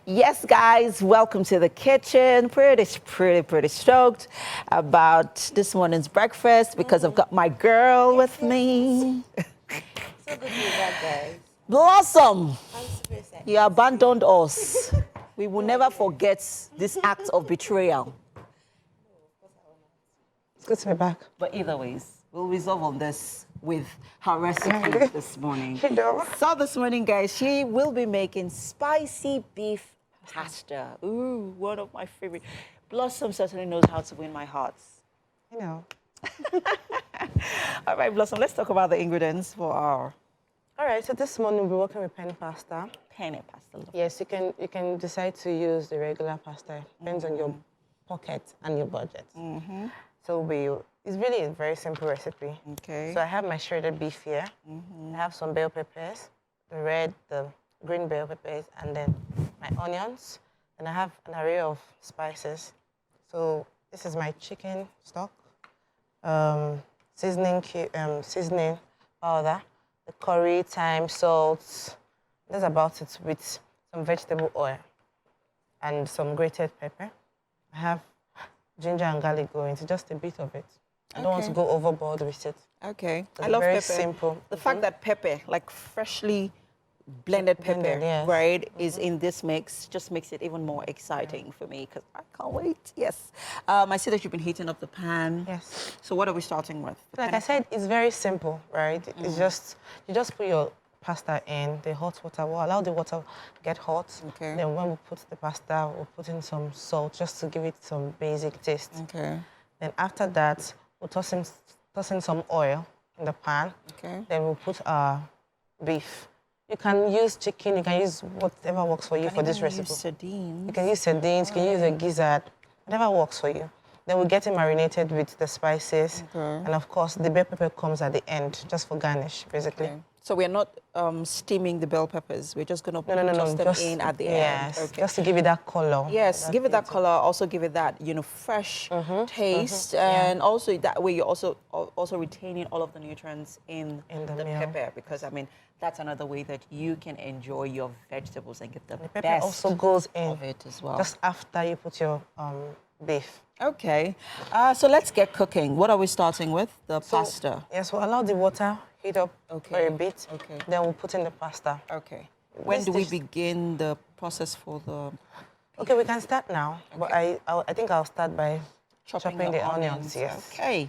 Yes, guys, welcome to the kitchen. Pretty stoked about this morning's breakfast because I've got my girl with me. So good to be back, guys. Blossom, I'm super excited. you abandoned us. We will never forget this act of betrayal. It's good to be back. But either ways, we'll resolve on this with her recipe this morning. So this morning, guys, she will be making spicy beef pasta. Ooh, one of my favorite. Blossom certainly knows how to win my hearts. You know. All right, Blossom, let's talk about the ingredients for our All right, so this morning we'll be working with penne pasta. penne pasta. Yes, you can decide to use the regular pasta. Depends on your pocket and your budget. So it's really a very simple recipe. Okay. So I have my shredded beef here. I have some bell peppers, the red, the green bell peppers, and then my onions. And I have an array of spices. So this is my chicken stock, seasoning powder, the curry, thyme, salt. That's about it, with some vegetable oil and some grated pepper. I have ginger and garlic going into just a bit of it. I don't want to go overboard with it. Okay. It's I love very pepper. simple. The fact that pepper, like freshly blended pepper, Blended, yes. right, is in this mix just makes it even more exciting for me because I can't wait. Yes. I see that you've been heating up the pan. Yes. So what are we starting with? The Like pan- I said, it's very simple, right? It's just, you just put your pasta in the hot water. We'll allow the water get hot. Okay. Then when we put the pasta, we'll put in some salt just to give it some basic taste. Okay. Then after that, we'll toss in some oil in the pan. Okay. Then we'll put our beef. You can use chicken, you can use whatever works for you for this recipe. Sardines. You can use sardines, you can use a gizzard, whatever works for you. Then we'll get it marinated with the spices. And of course, the bell pepper comes at the end, just for garnish, basically. Okay. So we're not steaming the bell peppers. We're just going to No, toss them in at the yes, end. Okay. just to give it that color. Yes, give it that color. Also give it that fresh taste, and also that way you're also retaining all of the nutrients in the meal. pepper, because I mean that's another way that you can enjoy your vegetables and get the Pepper best also goes in of it as well. just after you put your beef. Okay, so let's get cooking. What are we starting with? The pasta. Yes, we'll allow the water heat up for a bit. Okay. Then we'll put in the pasta. Okay. When This do we dish- begin the process for the Okay, we can start now. But I think I'll start by chopping the onions. Yes. Okay.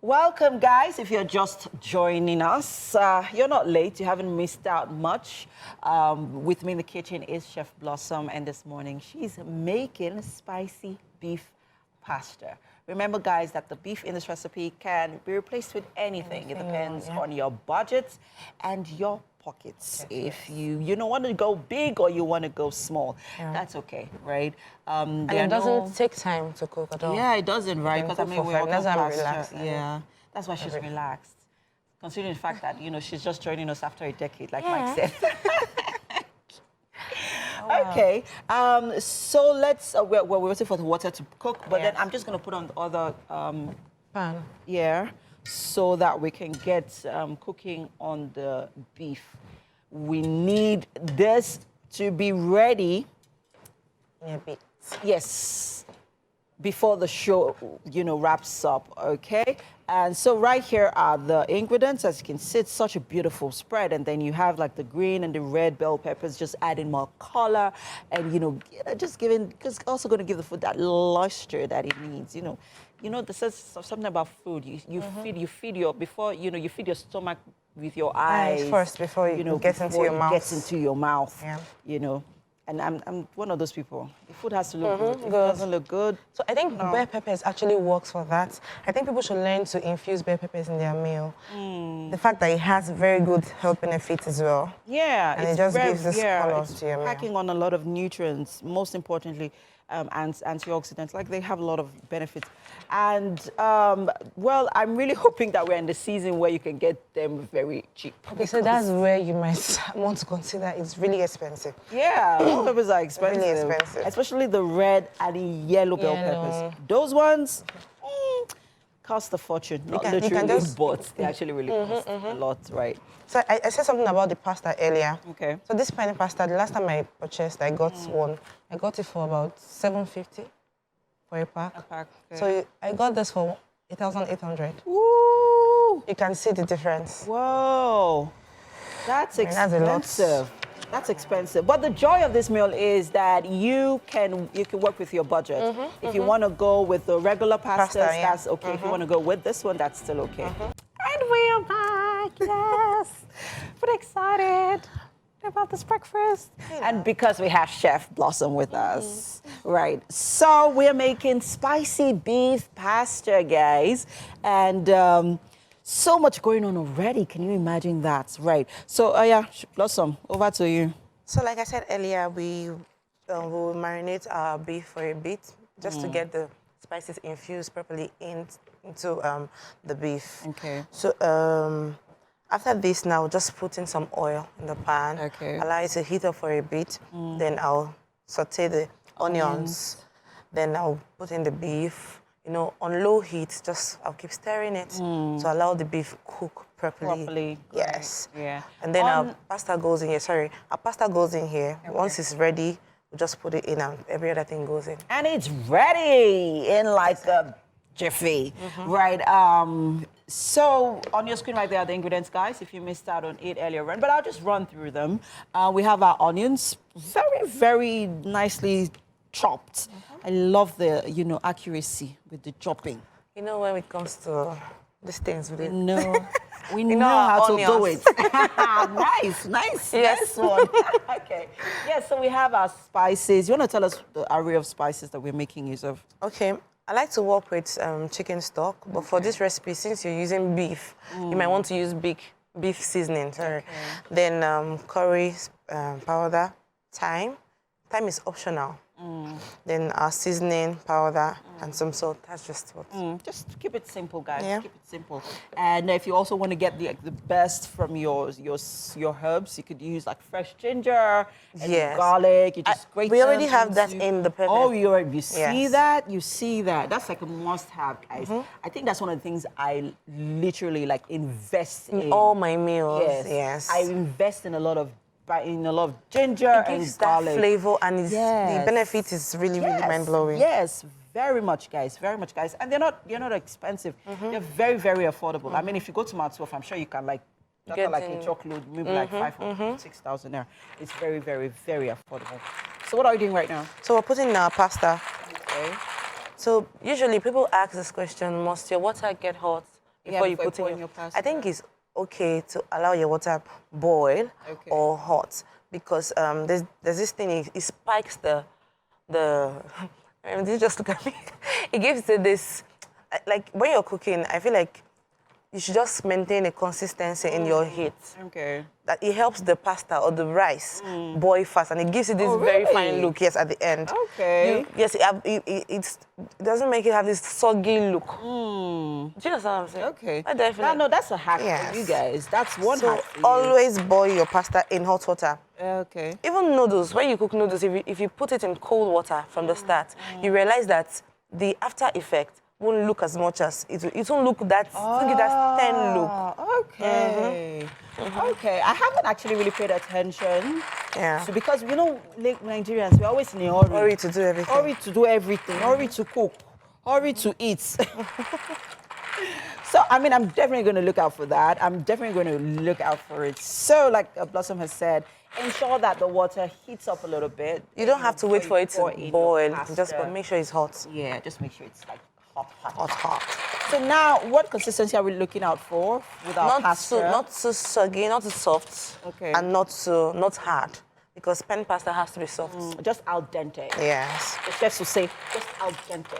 Welcome, guys. If you're just joining us, you're not late. You haven't missed out much. With me in the kitchen is Chef Blossom, and this morning she's making spicy beef pasta. Remember, guys, that the beef in this recipe can be replaced with anything. It depends on your budget and your pockets. If you don't want to go big or you want to go small, that's okay, right? And it doesn't take time to cook at all. Yeah, it doesn't, right? Because I mean, we're all That's why I'm past relaxed. her. Yeah, that's why she's relaxed. Considering the fact that she's just joining us after a decade, like Mike said. Okay, so let's. We're waiting for the water to cook, but then I'm just gonna put on the other Pan. yeah, so that we can get cooking on the beef. We need this to be ready. Yeah, a bit. Yes, before the show, wraps up, okay? And so right here are the ingredients. As you can see, it's such a beautiful spread. And then you have like the green and the red bell peppers, just adding more color and, just also going to give the food that luster that it needs, this says something about food. You feed your stomach with your eyes first before it gets into your mouth. Gets into your mouth, Yeah. And I'm one of those people. The food has to look good. If it doesn't look good. So I think bell peppers actually works for that. I think people should learn to infuse bell peppers in their meal. The fact that it has very good health benefits as well. Yeah, And it just gives this color it's to your meal. packing on a lot of nutrients. Most importantly, antioxidants. Like, they have a lot of benefits. And well, I'm really hoping that we're in the season where you can get them very cheap. Okay, so that's where you might want to consider it's really expensive. Yeah, bell peppers are expensive. Really expensive. Especially the red and the yellow bell peppers. Those ones, cost a fortune. Not you can literally, just- but they actually really cost a lot, right? So I said something about the pasta earlier. Okay. So this penny pasta, the last time I purchased, I got one. I got it for about $7.50 for a pack. A pack, okay. So I got this for 8,800. Woo! You can see the difference. Whoa, that's I mean, that's a lot. expensive. That's expensive. But the joy of this meal is that you can work with your budget. If you want to go with the regular pastas, yeah. that's okay. If you want to go with this one, that's still okay. And we are back. Yes, pretty excited about this breakfast. And because we have Chef Blossom with us, right? So we're making spicy beef pasta, guys, and. So much going on already. Can you imagine that? Right. So, yeah, Blossom, over to you. So like I said earlier, we will marinate our beef for a bit just to get the spices infused properly into the beef. Okay. So after this now, just put in some oil in the pan. Okay. Allow it to heat up for a bit. Then I'll saute the onions. Then I'll put in the beef. You know, on low heat, I'll keep stirring it to allow the beef cook properly. Yes. Right. Yeah. And then our pasta goes in here. Sorry, our pasta goes in here. Okay. Once it's ready, we just put it in and every other thing goes in. And it's ready in like a jiffy, right? So on your screen right there are the ingredients, guys, if you missed out on it earlier on. But I'll just run through them. We have our onions, very, very nicely chopped. I love the, accuracy with the chopping. You know, when it comes to these things, we know we know know how to do onions. it. nice. Yes. Nice one. Okay. Yeah, so we have our spices. You want to tell us the array of spices that we're making use of? Okay. I like to work with chicken stock, but for this recipe, since you're using beef, you might want to use beef seasoning. Sorry. Okay. Then curry powder, thyme. Thyme is optional. Then our seasoning powder and some salt. That's just what. Just keep it simple, guys. Yeah. Keep it simple. And if you also want to get the best from your herbs, you could use like fresh ginger and Yes. garlic. You just grate we already them have that into- in the pepper. Oh, you see Yes. that? You see that? That's like a must-have, guys. I think that's one of the things I literally like invest in. All my meals. Yes. Yes. I invest in a lot of ginger it gives and that garlic. flavor, and the Yes. benefit is really mind blowing. Yes, very much, guys. Very much, guys. And they're not expensive. They're very, very affordable. I mean, if you go to Mount Sofa, I'm sure you can Get like in. a chocolate, maybe like 5,000, 6,000 there. It's very, very, very affordable. So what are you doing right now? So we're putting in our pasta. Okay. So usually people ask this question: must your water get hot before you put in your pasta? I think it's okay to allow your water boil or hot because there's this thing. It spikes the. You just look at me. It gives it this, like when you're cooking. I feel like you should just maintain a consistency in your heat. Okay. That it helps the pasta or the rice boil fast, and it gives it this Oh, very really? fine look. Yes, at the end. Okay. Yes, it doesn't make it have this soggy look. Do you understand what I'm saying? Okay. I definitely. No, that's a hack for Yes. you guys. That's one So hack for you. always boil your pasta in hot water. Okay. Even noodles, when you cook noodles, if you put it in cold water from the start, you realize that the after effect won't look as much as it won't look that it won't give that thin look. Okay. Okay. I haven't actually really paid attention. Yeah. So because like Nigerians, we're always in a hurry. Hurry to do everything. Hurry to do everything. Hurry to cook. Hurry to eat. So, I mean, I'm definitely going to look out for that. I'm definitely going to look out for it. So, like Blossom has said, ensure that the water heats up a little bit. You don't have to wait for it to pour in your boil. pasta. Just make sure it's hot. Yeah, just make sure it's like hot. Hot. So now, what consistency are we looking out for with our pasta? Not too soggy, not too soft, Okay. and not hard, because pen pasta has to be soft. Just al dente. Yes. The chefs will say, just al dente.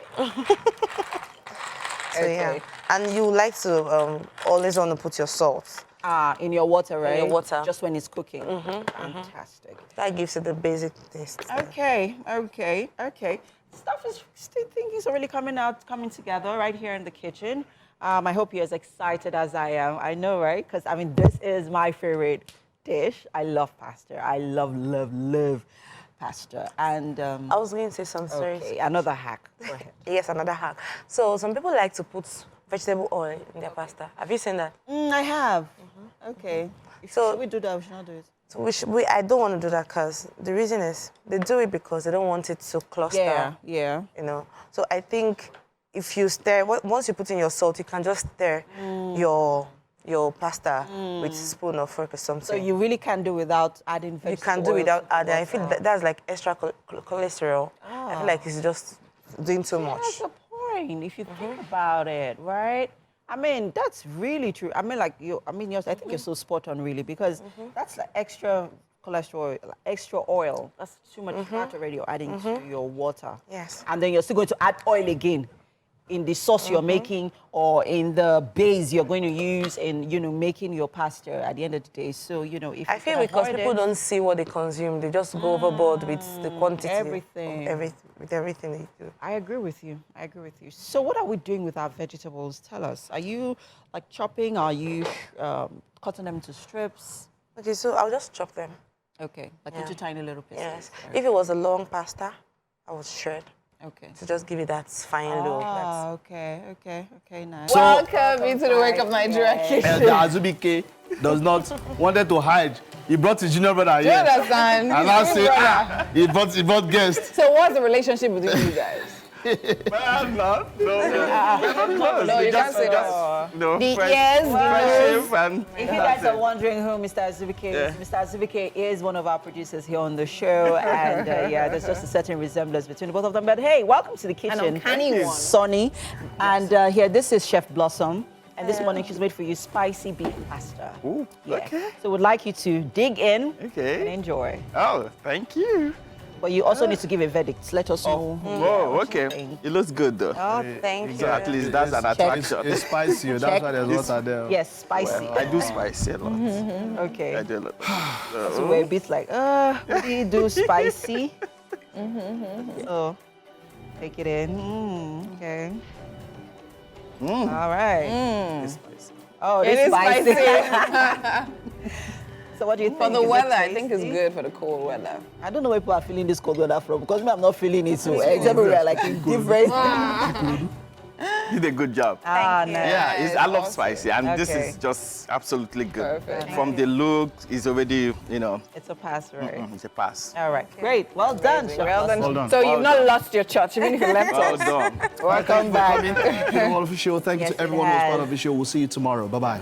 So yeah, and you like to always want to put your salt. In your water, right? your water. Just when it's cooking. Fantastic. That gives it the basic taste. Okay. Stuff is things are really coming together right here in the kitchen. I hope you're as excited as I am. I know, right? Because I mean, this is my favorite dish. I love pasta. I love pasta. And I was going to say something. okay, another hack. Go ahead. Yes, another hack. So some people like to put vegetable oil in their pasta. Have you seen that? I have. Okay. So- Should we do that? We should not do it. So I don't want to do that because the reason is they do it because they don't want it to cluster. Yeah. You know. So I think if you stir, once you put in your salt, you can just stir your pasta with spoon or fork or something. So you really can't do without adding vegetable You can do oils without to the adding. I water. feel that's like extra cholesterol. I feel like it's just doing too much. That's the point, if you think about it, right? I mean, that's really true. I mean, like I think you're so spot on, really, because that's like extra cholesterol, like extra oil. That's too much fat already you're adding to your water. Yes. And then you're still going to add oil again in the sauce you're making or in the base you're going to use in, making your pasta at the end of the day. So, if I you feel can because avoid people it, don't see what they consume, they just go overboard with the quantity. everything. With everything they do. I agree with you. So what are we doing with our vegetables? Tell us. Are you like chopping? Are you cutting them into strips? Okay, so I'll just chop them. Okay, like into tiny little pieces. Yes. Right. If it was a long pasta, I would shred Okay. to just give it that fine look. Okay, nice. Welcome into the Wake Up Nigeria kitchen. The Azubike does not wanted to hide. He brought his junior brother Do you here. understand? And now Big say, brother. he brought guests. So what's the relationship between you guys? No. No, you can't say that. No, The friendship ears, the and If you guys are wondering who Mr. Azubike is, Mr. Azubike is one of our producers here on the show, and there's just a certain resemblance between the both of them. But hey, welcome to the kitchen, uncanny one. Sonny, and here this is Chef Blossom, and this morning she's made for you spicy beef pasta. Ooh, okay. So we'd like you to dig in Okay. and enjoy, Oh, thank you. but you also need to give a verdict. Let us know. Whoa, okay. It looks good though. Oh, thank So at least that's an attraction. It's spicy. Check. That's why there's water there. Yes, spicy. I do spicy a lot. Okay. I do a lot. So we're a bit like, what do you do spicy? So, take it in. Okay. All right. It's spicy. Oh, It it's is spicy. spicy. So what do you think? For the Is it weather, I think it's tasty? good for the cold weather. I don't know where people are feeling this cold weather from, because me, I'm not feeling it. So except we are like in different. You did a good job. Nice. Yeah, I love spicy, and this Okay. is just absolutely good. Perfect. From the look, it's already, It's a pass, right? it's a pass. All right, great. Well done, Chef Well done. Blossom. Well done. So you've not lost your church, even if you left Well us. done. Welcome back. Thank you for the show. Thank you Yes, to it everyone who was has. part of the show. We'll see you tomorrow. Bye-bye.